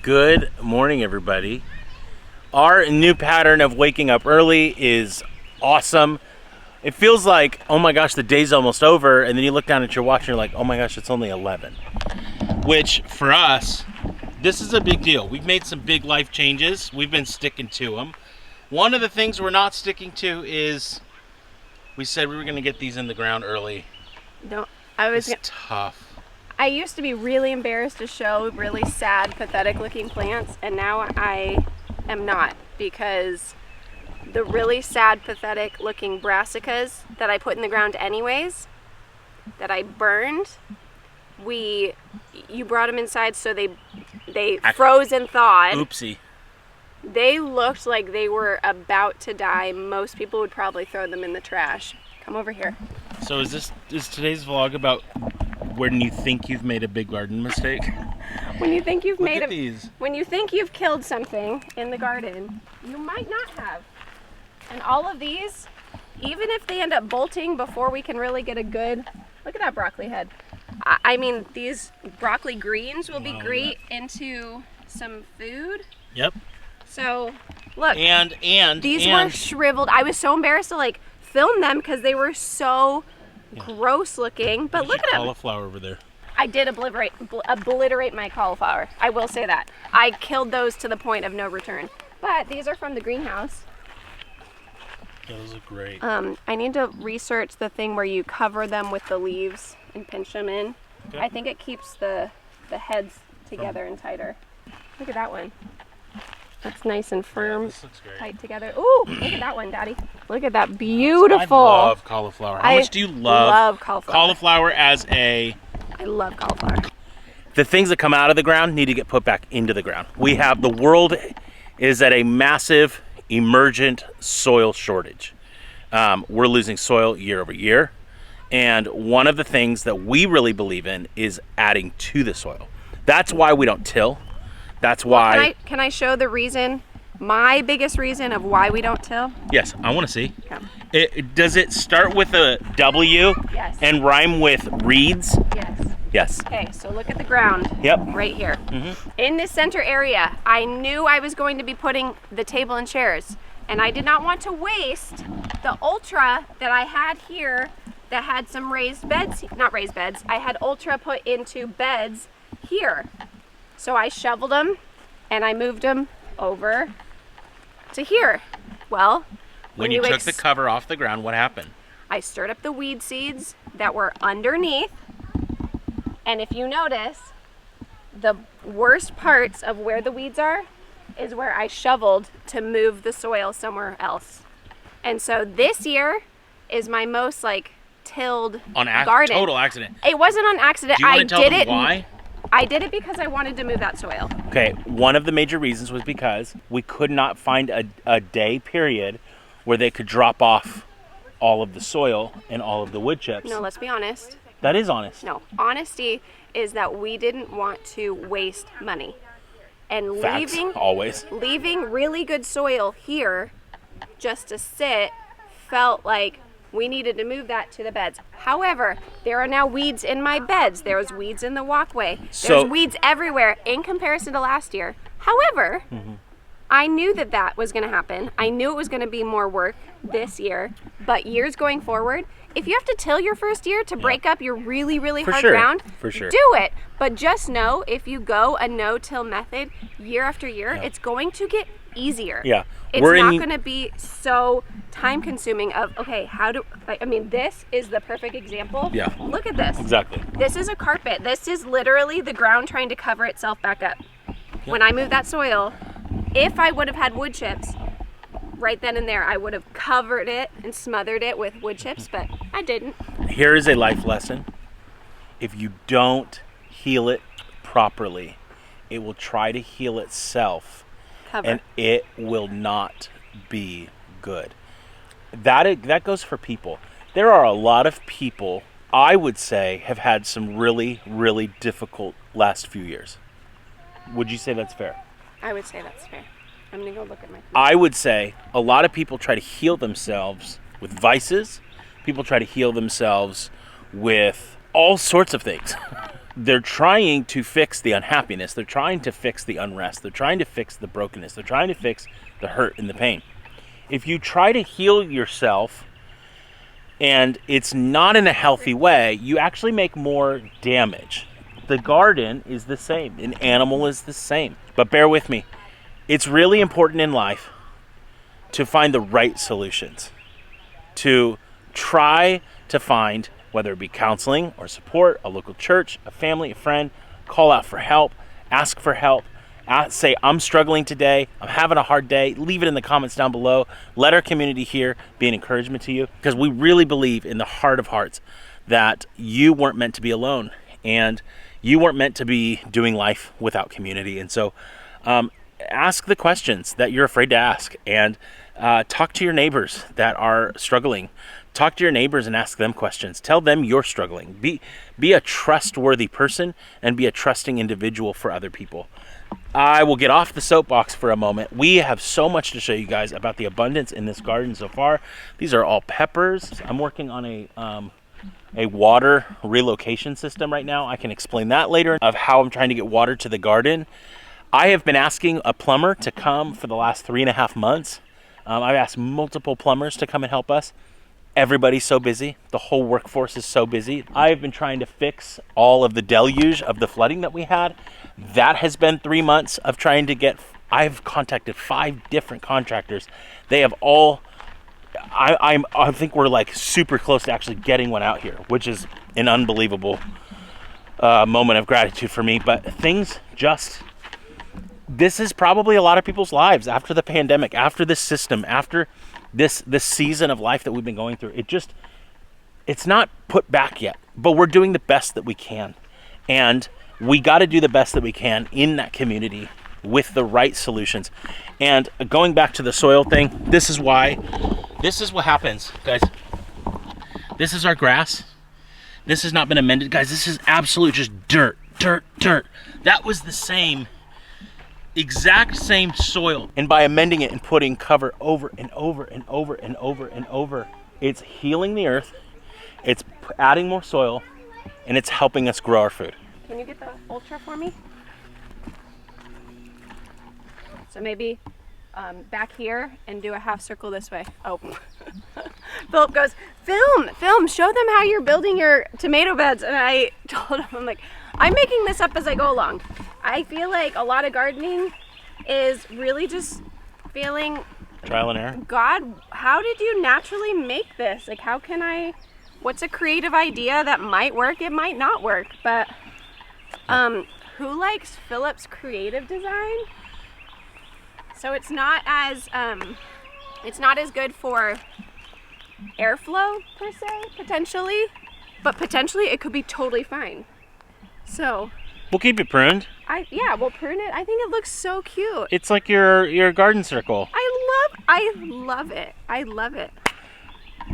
Good morning, everybody. Our new pattern of waking up early is awesome. It feels like, oh my gosh, the day's almost over, and then you look down at your watch and you're like, oh my gosh, it's only 11. Which, for us, this is a big deal. We've made some big life changes. We've been sticking to them. One of the things we're not sticking to is we said we were going to get these in the ground early. It's tough. I used to be really embarrassed to show really sad, pathetic looking plants, and now I am not, because the really sad, pathetic looking brassicas that I put in the ground anyways, that I burned, you brought them inside, so they froze and thawed. Oopsie. They looked like they were about to die. Most people would probably throw them in the trash. Come over here. So is today's vlog about when you think you've made a big garden mistake? When you think you've Look at these. When you think you've killed something in the garden, you might not have. And all of these, even if they end up bolting before we can really get a good, look at that broccoli head. I mean, these broccoli greens will be great into some food. Yep. So, look. And these were shriveled. I was so embarrassed to film them because they were so gross looking. But look at them. Cauliflower over there. I did obliterate my cauliflower. I will say that. I killed those to the point of no return. But these are from the greenhouse. Yeah, those look great. I need to research the thing where you cover them with the leaves and pinch them in. Okay. I think it keeps the heads together and tighter. Look at that one. That's nice and firm, tight together. Ooh, look at that one, Daddy. Look at that, beautiful. I love cauliflower. How much do you love cauliflower I love cauliflower. The things that come out of the ground need to get put back into the ground. The world is at a massive emergent soil shortage. We're losing soil year over year. And one of the things that we really believe in is adding to the soil. That's why we don't till. That's why. Can I show the reason, my biggest reason of why we don't till? Yes, I want to see. Okay. Does it start with a W and rhyme with reeds? Yes. Yes. Okay, so look at the ground. Yep. Right here. Mm-hmm. In this center area, I knew I was going to be putting the table and chairs, and I did not want to waste the Ultra that I had here that had some raised beds, not raised beds, I had Ultra put into beds here. So I shoveled them and I moved them over to here. Well, when you took the cover off the ground, what happened? I stirred up the weed seeds that were underneath. And if you notice, the worst parts of where the weeds are is where I shoveled to move the soil somewhere else. And so this year is my most tilled garden. Total accident. It wasn't on accident. Do you want to tell them why? I did it because I wanted to move that soil. Okay, one of the major reasons was because we could not find a day period where they could drop off all of the soil and all of the wood chips. No, let's be honest. That is honest. No, honesty is that we didn't want to waste money. And Facts, always. leaving really good soil here just to sit felt like we needed to move that to the beds. However, there are now weeds in my beds. There's weeds in the walkway. There's weeds everywhere in comparison to last year. However, I knew that was going to happen. I knew it was going to be more work this year. But years going forward, if you have to till your first year to break up your really, really hard ground, do it. But just know, if you go a no-till method year after year, it's going to get easier. Yeah. It's not going to be so time consuming this is the perfect example. Yeah. Look at this. Exactly. This is a carpet. This is literally the ground trying to cover itself back up. Yep. When I moved that soil, if I would have had wood chips right then and there, I would have covered it and smothered it with wood chips, but I didn't. Here is a life lesson. If you don't heal it properly, it will try to heal itself. And it will not be good. That goes for people. There are a lot of people, I would say, have had some really, really difficult last few years. Would you say that's fair? I would say that's fair. I'm going to go look at my phone. I would say a lot of people try to heal themselves with vices. People try to heal themselves with all sorts of things. they're trying to fix the unhappiness. They're trying to fix the unrest. They're trying to fix the brokenness. They're trying to fix the hurt and the pain. If you try to heal yourself and it's not in a healthy way, you actually make more damage. The garden is the same. An animal is the same. But bear with me. It's really important in life to find the right solutions. To try to find, whether it be counseling or support, a local church, a family, a friend, call out for help, ask for help, say, I'm struggling today, I'm having a hard day, leave it in the comments down below. Let our community here be an encouragement to you, because we really believe in the heart of hearts that you weren't meant to be alone, and you weren't meant to be doing life without community. And so ask the questions that you're afraid to ask, and talk to your neighbors that are struggling. Talk to your neighbors and ask them questions. Tell them you're struggling. Be a trustworthy person and be a trusting individual for other people. I will get off the soapbox for a moment. We have so much to show you guys about the abundance in this garden so far. These are all peppers. I'm working on a water relocation system right now. I can explain that later, of how I'm trying to get water to the garden. I have been asking a plumber to come for the last 3.5 months. I've asked multiple plumbers to come and help us. Everybody's so busy. The whole workforce is so busy. I've been trying to fix all of the deluge of the flooding that we had. That has been 3 months of trying to get, I've contacted 5 different contractors. They have all, I think we're like super close to actually getting one out here, which is an unbelievable moment of gratitude for me. But things just, this is probably a lot of people's lives after the pandemic, after this system, after this season of life that we've been going through. It's not put back yet, but we're doing the best that we can. And we got to do the best that we can in that community with the right solutions. And going back to the soil thing, this is what happens, guys. This is our grass. This has not been amended. Guys, this is absolute just dirt. That was the exact same soil. And by amending it and putting cover over and over and over and over and over, it's healing the earth, it's adding more soil, and it's helping us grow our food. Can you get the ultra for me? So maybe back here and do a half circle this way. Oh. Philip goes, film, show them how you're building your tomato beds. And I told him, I'm like, I'm making this up as I go along. I feel like a lot of gardening is really just feeling trial and error. God, how did you naturally make this? Like, what's a creative idea that might work? It might not work, but who likes Philip's creative design? So it's not as good for airflow per se, potentially, but potentially it could be totally fine. So we'll keep it pruned. We'll prune it. I think it looks so cute. It's like your garden circle. I love it.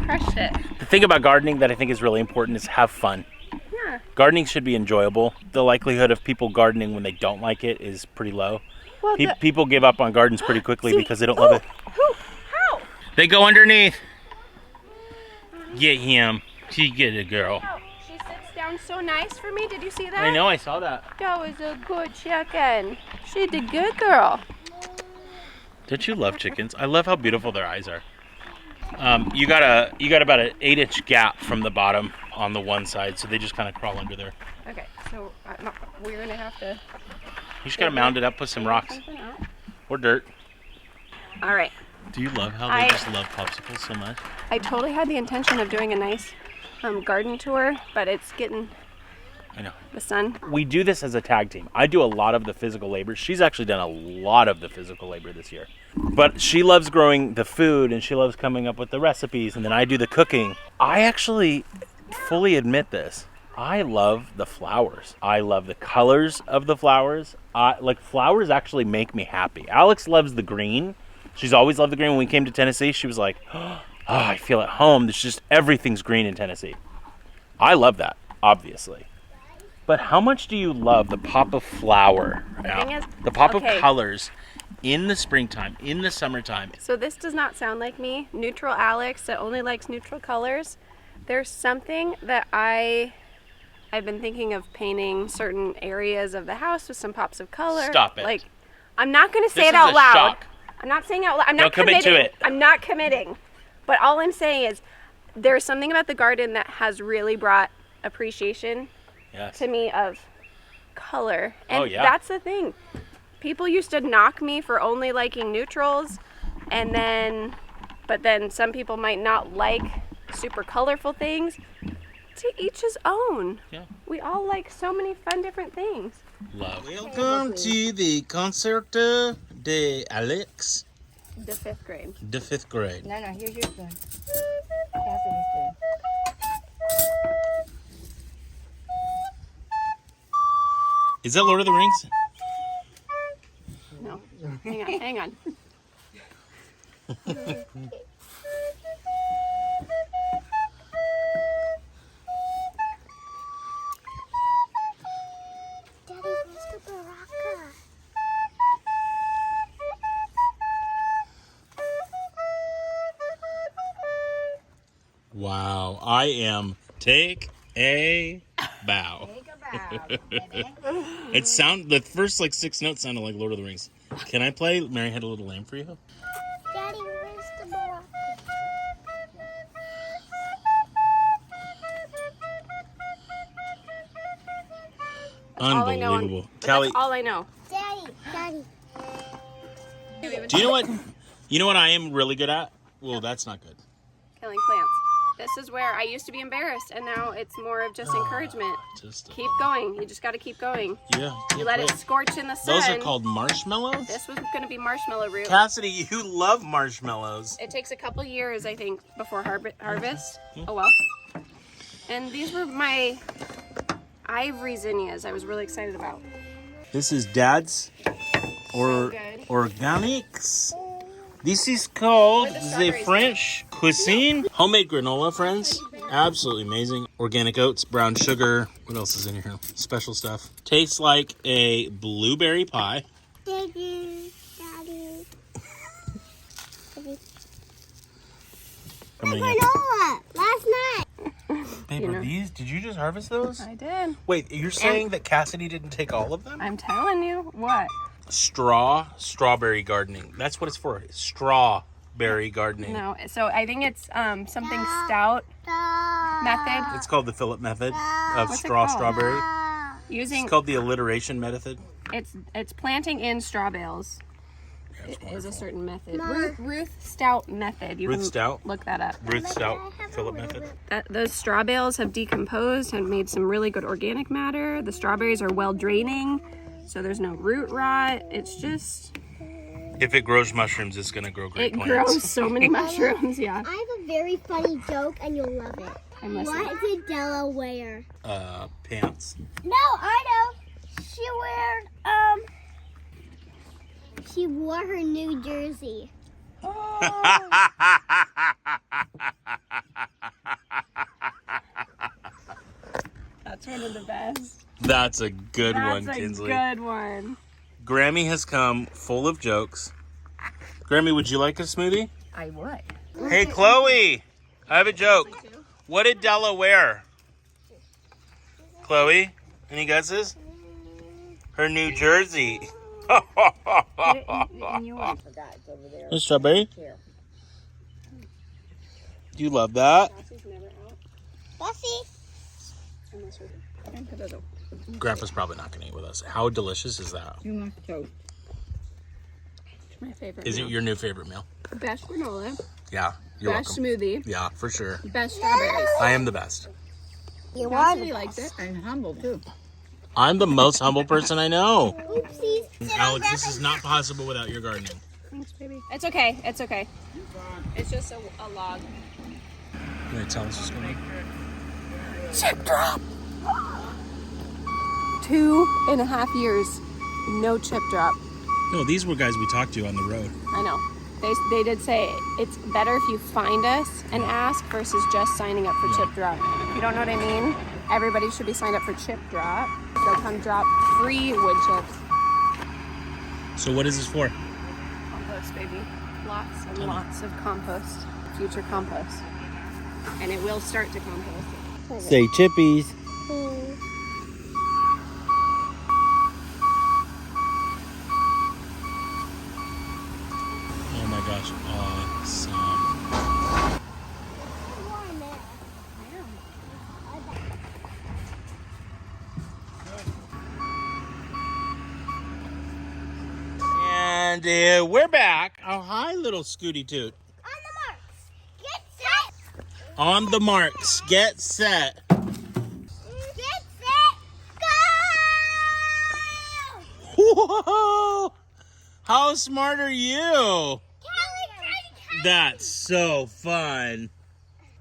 Crushed it. The thing about gardening that I think is really important is have fun. Yeah. Gardening should be enjoyable. The likelihood of people gardening when they don't like it is pretty low. Well, people give up on gardens pretty quickly because they don't love it. How? They go underneath. Get him. She get a girl. She sits down so nice for me. Did you see that? I know, I saw that. That was a good chicken. She's a good girl. Don't you love chickens? I love how beautiful their eyes are. You got about an 8-inch gap from the bottom on the one side, so they just kind of crawl under there. Okay, so we're gonna have to. You just gotta mound it up with some rocks or dirt. All right. Do you love how they just love popsicles so much? I totally had the intention of doing a nice garden tour, but it's getting. I know. The sun. We do this as a tag team. I do a lot of the physical labor. She's actually done a lot of the physical labor this year. But she loves growing the food and she loves coming up with the recipes, and then I do the cooking. I actually fully admit this. I love the flowers. I love the colors of the flowers. Flowers actually make me happy. Alex loves the green. She's always loved the green. When we came to Tennessee, she was like, oh, I feel at home. There's just everything's green in Tennessee. I love that, obviously. But how much do you love the pop of flower? The pop of colors in the springtime, in the summertime? So this does not sound like me. Neutral Alex that only likes neutral colors. There's something that I I've been thinking of painting certain areas of the house with some pops of color. Stop it. Like, I'm not going to say This it is out a loud. shock. I'm not saying it out loud. I'm not Don't commit committing. to it. I'm not committing. But all I'm saying is there's something about the garden that has really brought appreciation Yes. to me of color. And Oh, yeah. that's the thing. People used to knock me for only liking neutrals, but then some people might not like super colorful things. To each his own. Yeah. We all like so many fun different things. Love. Welcome to the Concert de Alex, The 5th grade. the 5th grade. No, here's your spoon. Cassidy's spoon. Is that Lord of the Rings? No. Hang on. Daddy, where's the baraka? Wow, I am take a bow. Take a bow. The first like 6 notes sounded like Lord of the Rings. Can I play Mary Had a Little Lamb for you? Daddy, where's the baraka? all I know. Unbelievable. But Callie, that's all I know. Daddy. do you know what? You know what I am really good at? Well, that's not good. Killing plants. This is where I used to be embarrassed, and now it's more of just encouragement. Keep going. You just got to keep going. Yeah. You let it scorch in the sun. Those are called marshmallows? This was going to be marshmallow root. Cassidy, you love marshmallows. It takes a couple years, I think, before harvest. Hmm. Oh well. And these were my ivory zinnias I was really excited about. This is Dad's good. organics. This is called Where the the strawberries French cuisine. Homemade granola, friends. Absolutely amazing. Organic oats, brown sugar. What else is in here? Special stuff. Tastes like a blueberry pie. Daddy. Granola. Last night. Babe, are these? Did you just harvest those? I did. Wait, you're saying that Cassidy didn't take all of them? I'm telling you. What? Strawberry gardening. That's what it's for. Strawberry gardening. No. So I think it's something stout method. It's called the Philip method of What's it straw called? strawberry. Using It's called the alliteration method. it's planting in straw bales. That's It is a wonderful. certain method. Ruth Stout method. You Ruth can Stout? look that up. Ruth Stout Philip method. Those straw bales have decomposed and made some really good organic matter. The strawberries are well draining, so there's no root rot. It's just If it grows mushrooms, it's gonna grow great it plants. grows so many mushrooms. Yeah. I have a very funny joke and you'll love it. I'm listening. What did Della wear? Pants. No, I know. She wore her New Jersey. That's one of the best. That's a good one, That's a Kinsley. good one. Grammy has come full of jokes. Grammy, would you like a smoothie? I would. Hey, Chloe, I have a joke. What did Della wear? Chloe, any guesses? Her New Jersey. And you want Miss Strawberry? Do you love that? Buffy. Grandpa's probably not going to eat with us. How delicious is that? You must toast. my favorite. Is it meal. your new favorite meal? Best granola, Yeah, you're best welcome. smoothie, Yeah, for sure. best strawberries. I am the best. You Cassidy likes it. And humble too. I'm the most humble person I know. Oopsies. Alex, this is not possible without your gardening. Thanks, baby. It's okay. It's okay. It's just a log. You want to tell us what's going on? Chip drop. 2.5 years, no chip drop. No, these were guys we talked to on the road. I know. They did say it's better if you find us and ask versus just signing up for chip drop. If you don't know what I mean, everybody should be signed up for chip drop. They'll come drop free wood chips. So what is this for? Compost, baby. Lots and lots of compost. Future compost. And it will start to compost. Say chippies. Hmm. gosh, awesome. And we're back. Oh, hi, little Scooty Toot. On the marks, get set. Get set, go! Whoa! How smart are you? Callie, That's so fun.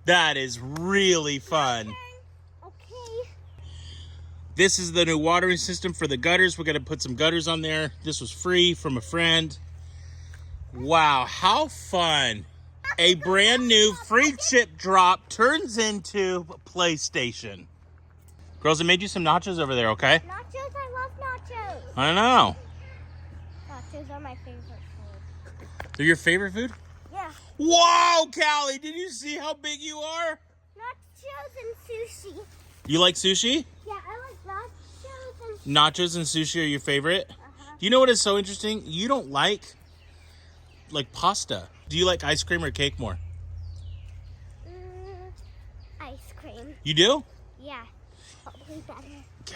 That is really fun. Okay. This is the new watering system for the gutters. We're going to put some gutters on there. This was free from a friend. Wow, how fun. A brand new free chip drop turns into PlayStation. Girls, I made you some nachos over there, okay? Nachos, I love nachos. I know. Nachos are my favorite food. They're your favorite food? Yeah. Whoa, Callie, did you see how big you are? Nachos and sushi. You like sushi? Yeah, I like nachos and Nachos and sushi are your favorite? Do you know what is so interesting? You don't like pasta. Do you like ice cream or cake more? ice cream. You do? Yeah, probably better.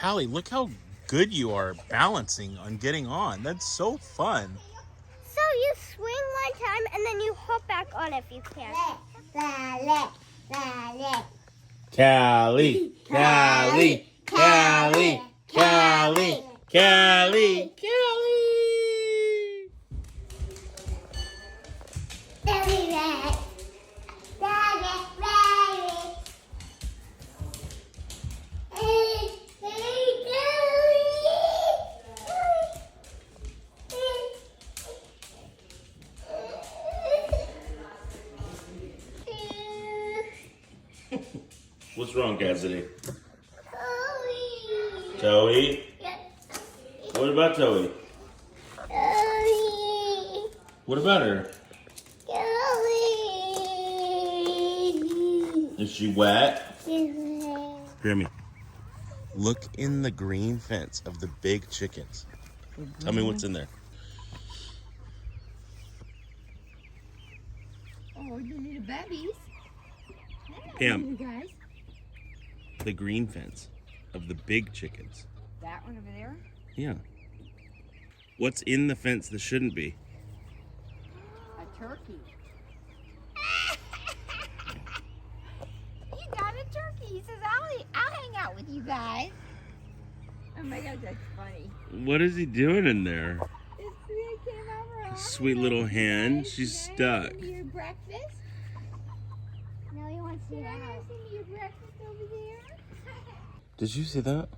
Callie, look how good you are balancing on getting on. That's so fun. So you swing one time and then you hop back on if you can. Callie, Callie, Callie, Callie, Callie, Callie. What's wrong, Cassidy? Toey? What about Toey? What about her? Is she wet? Hear me. Look in the green fence of the big chickens. Tell me what's in there. Oh, you need babies. Pam, You guys. the green fence of the big chickens. That one over there? Yeah. What's in the fence that shouldn't be? A turkey. You got a turkey. He says, I'll hang out with you guys. Oh my God, that's funny. What is he doing in there? He came over. Sweet little hen. She's stuck. Your breakfast? No, he wants to Can get I out. see your breakfast over there? Did you see that?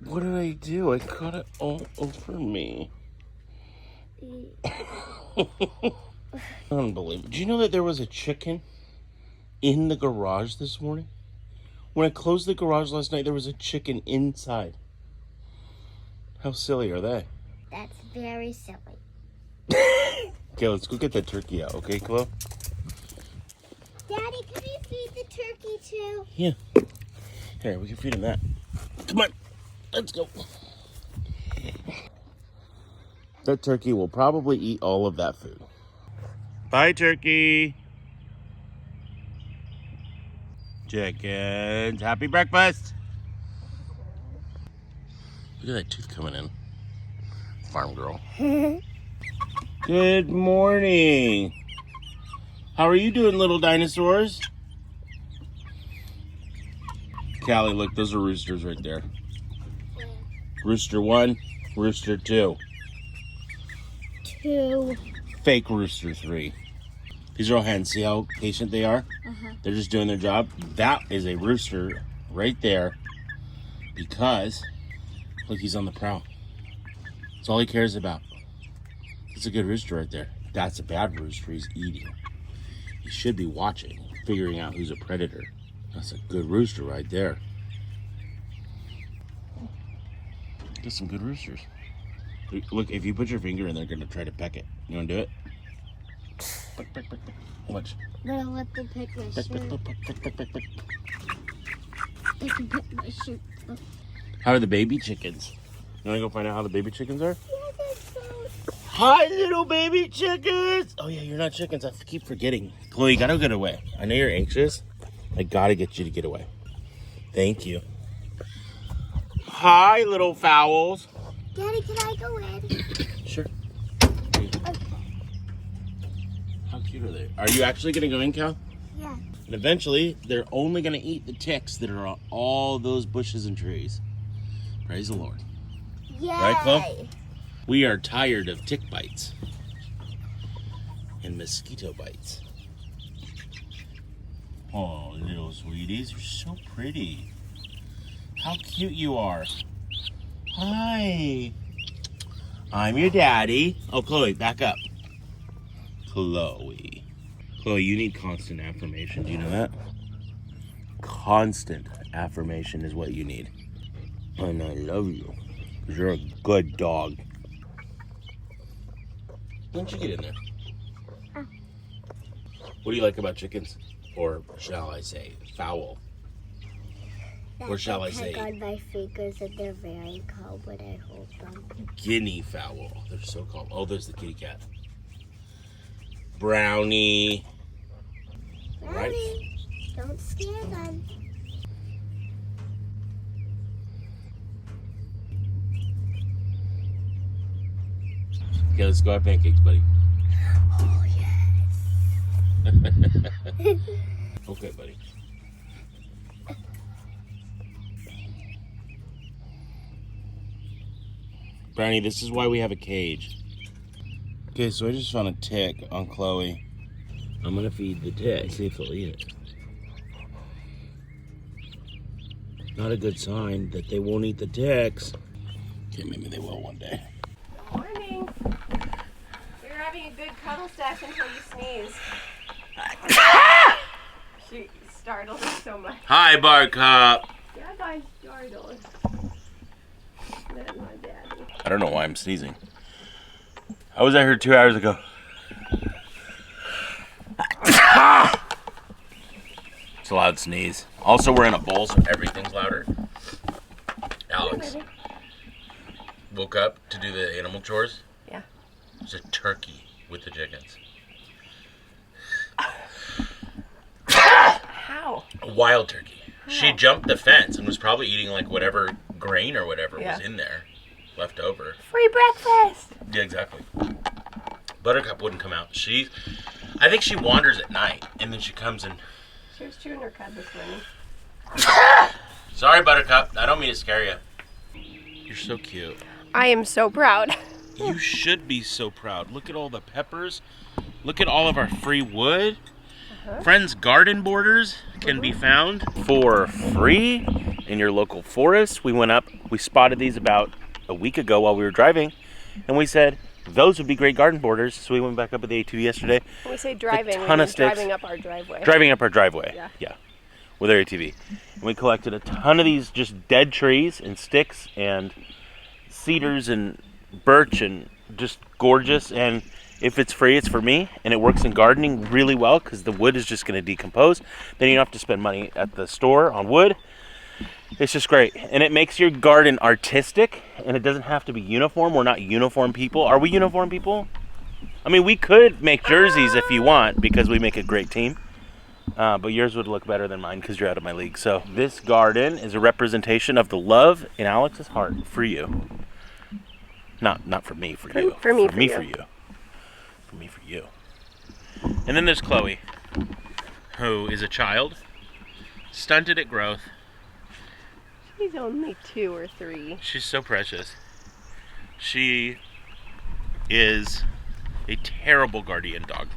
What did I do? I caught it all over me. Unbelievable. Do you know that there was a chicken in the garage this morning? When I closed the garage last night, there was a chicken inside. How silly are they? That's very silly. Okay, let's go get that turkey out, okay, Chloe? Daddy, can we feed the turkey too? Yeah. Here, we can feed him that. Come on, let's go. That turkey will probably eat all of that food. Bye, turkey. Chickens, happy breakfast. Look at that tooth coming in. Farm girl. Good morning. How are you doing, little dinosaurs? Callie, look, those are roosters right there. Rooster 1, rooster 2. 2. Fake rooster 3. These are all hens. See how patient they are? They're just doing their job. That is a rooster right there because, look, he's on the prowl. That's all he cares about. That's a good rooster right there. That's a bad rooster. He's eating. He should be watching, figuring out who's a predator. That's a good rooster right there. Got some good roosters. Look, if you put your finger in, they're going to try to peck it. You want to do it? Peck, peck, peck, peck. Watch. Gonna let them pick my Peck, peck, shirt. peck, peck, peck, peck, peck, peck. They can pick my shirt. How are the baby chickens? You want to go find out how the baby chickens are? Yeah, they're so Hi, little baby chickens. Oh yeah, you're not chickens. I keep forgetting. Chloe, you gotta get away. I know you're anxious. I gotta get you to get away. Thank you. Hi, little fowls. Daddy, can I go in? Sure. Okay. How cute are they? Are you actually gonna go in, Cal? Yeah. And eventually, they're only gonna eat the ticks that are on all those bushes and trees. Praise the Lord. Yay. Right, Chloe? We are tired of tick bites and mosquito bites. Oh, little sweeties, you're so pretty. How cute you are. Hi. I'm your daddy. Oh, Chloe, back up. Chloe. Chloe, you need constant affirmation. Do you know that? Constant affirmation is what you need. And I love you. Because you're a good dog. Why don't you get in there? What do you like about chickens? Or shall I say, fowl? Or shall I say, on my fingers and they're very cold when I hold them. guinea fowl? They're so calm. Oh, there's the kitty cat. Brownie. Right. Daddy, don't scare them. Okay, let's go have pancakes, buddy. Oh, yes. Okay, buddy. Brownie, this is why we have a cage. Okay, so I just found a tick on Chloe. I'm gonna feed the tick, see if he'll eat it. Not a good sign that they won't eat the ticks. Okay, maybe they will one day. Morning. You're having a good cuddle stash until you sneeze. She startled me so much. Hi, Barcop. Yeah, I startled. That's my daddy. I don't know why I'm sneezing. I was at her 2 hours ago. It's a loud sneeze. Also, we're in a bowl, so everything's louder. Alex woke up to do the animal chores. Yeah. There's a turkey with the chickens. How? A wild turkey. She jumped the fence and was probably eating like whatever grain or whatever was in there, left over. Free breakfast. Yeah, exactly. Buttercup wouldn't come out. I think she wanders at night, and then she comes and... She was chewing her cud this morning. Sorry, Buttercup. I don't mean to scare you. You're so cute. I am so proud. You should be so proud. Look at all the peppers. Look at all of our free wood. Friends garden borders can be found for free in your local forest. We went up, we spotted these about a week ago while we were driving, and we said, those would be great garden borders. So we went back up with the A2 yesterday. When we say driving, we ton mean of sticks. driving up our driveway. Driving up our driveway. Yeah. With our ATV. And we collected a ton of these just dead trees and sticks and cedars and birch and just gorgeous. And if it's free, it's for me. And it works in gardening really well because the wood is just going to decompose. Then you don't have to spend money at the store on wood. It's just great. And it makes your garden artistic, and it doesn't have to be uniform. We're not uniform people. Are we uniform people? I mean, we could make jerseys if you want because we make a great team. But yours would look better than mine because you're out of my league. So this garden is a representation of the love in Alex's heart for you. Not for me, for you. For me, for you. For me, for you. And then there's Chloe, who is a child, stunted at growth. She's only 2 or 3. She's so precious. She is a terrible guardian dog.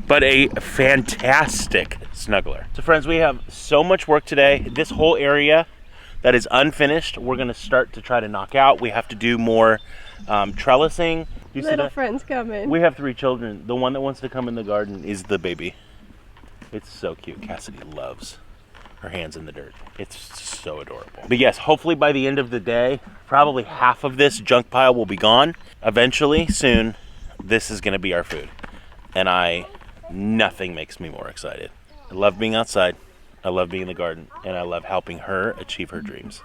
But a fantastic snuggler. So friends, we have so much work today. This whole area that is unfinished, we're going to start to try to knock out. We have to do more trellising. You see Little that? friends coming. We have 3 children. The one that wants to come in the garden is the baby. It's so cute. Cassidy loves her hands in the dirt. It's so adorable. But yes, hopefully by the end of the day, probably half of this junk pile will be gone. Eventually, soon, this is going to be our food. And nothing makes me more excited. I love being outside. I love being in the garden. And I love helping her achieve her dreams.